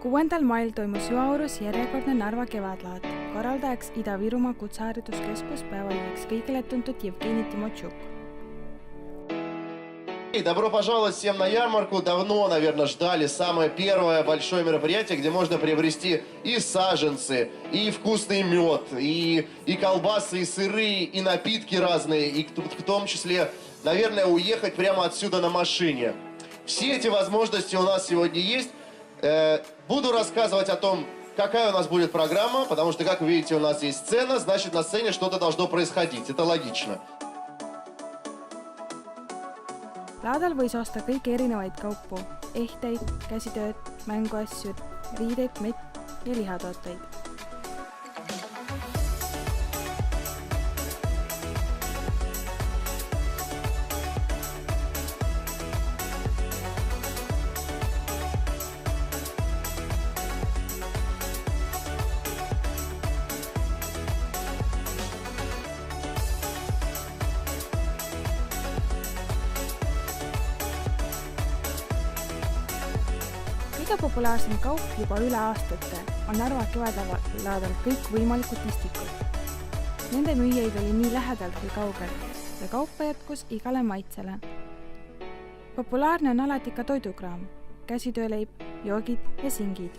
6. mail toimus Süvaurus järjekordne Narva kevadlaat, korraldajaks Ida-Virumaa Kutsehariduskeskus päevajuhiks kõigile tuntud Jevgeni Timotšuk. Добро пожаловать всем на ярмарку. Давно, наверное, ждали самое первое большое мероприятие, где можно приобрести и саженцы, и вкусный мед, и колбасы, и сыры, и напитки разные, и в том числе, наверное, уехать прямо отсюда на машине. Все эти возможности у нас сегодня есть. Буду рассказывать о том, какая у нас будет программа, потому что, как вы видите, у нас есть сцена, значит, на сцене что-то должно происходить. Это логично. Laadal võis osta kõiki erinevaid kaupu, ehteid, käsitööd, mänguasju, riideid, mett ja lihatooteid. Kõige populaarsem kaup juba üle aastate on Narva kevadlaadal kõik võimalikud tistikud. Nende müüjaid oli nii lähedalt kui kaugel ja kaupa jätkus igale maitsele. Populaarne on alati ka toidukraam, käsitööleib, joogid ja singid.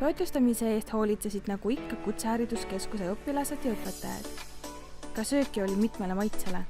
Toitlustamise eest hoolitsesid nagu ikka Kutsehariduskeskuse õpilased ja õpetajad. Ka sööki oli mitmele maitsele.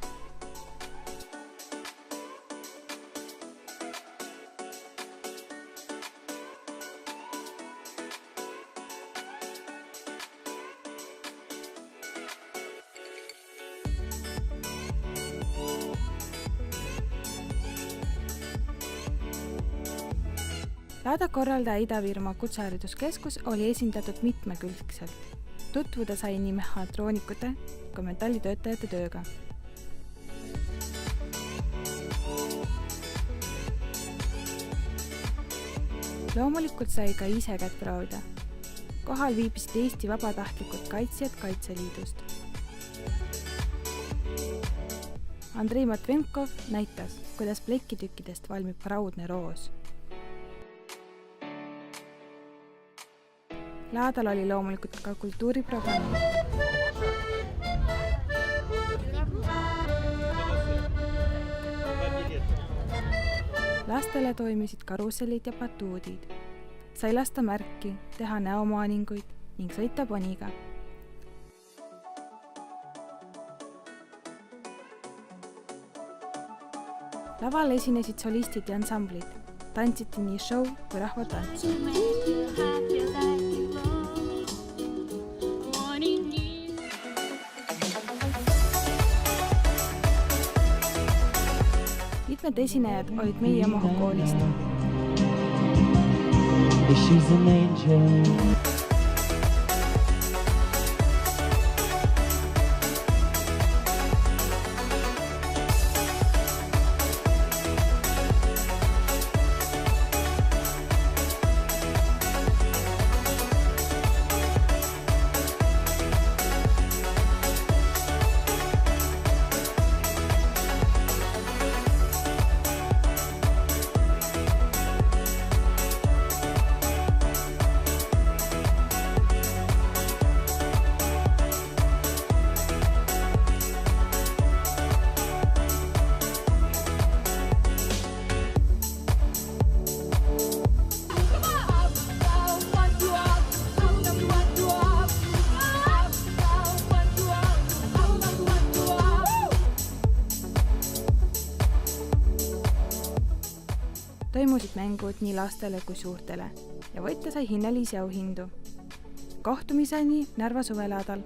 Laada korraldaja Ida-Virumaa Kutsehariduskeskus oli esindatud mitmekülgselt. Tutvuda sai nii mehhatroonikute kui metallitöötajate tööga. Loomulikult sai ka ise kätt proovida. Kohal viibisid Eesti vabatahtlikud kaitsjad Kaitseliidust. Andrei Matvenkov näitas, kuidas plekitükkidest valmib raudne roos. Laadal oli loomulikult ka kultuuriprogramm. Lastele toimisid karussellid ja batuudid. Sai lasta märki, teha näomaaninguid ning sõita poniga. Laval esinesid solistid ja ansamblid. Tantsiti nii show kui rahvatants. Mitmed esinejad olid meie mahukoolist. She's an angel. Toimusid mängud nii lastele kui suurtele ja võitja sai hinnalisi auhindu. Kohtumiseni Narva suvelaadal.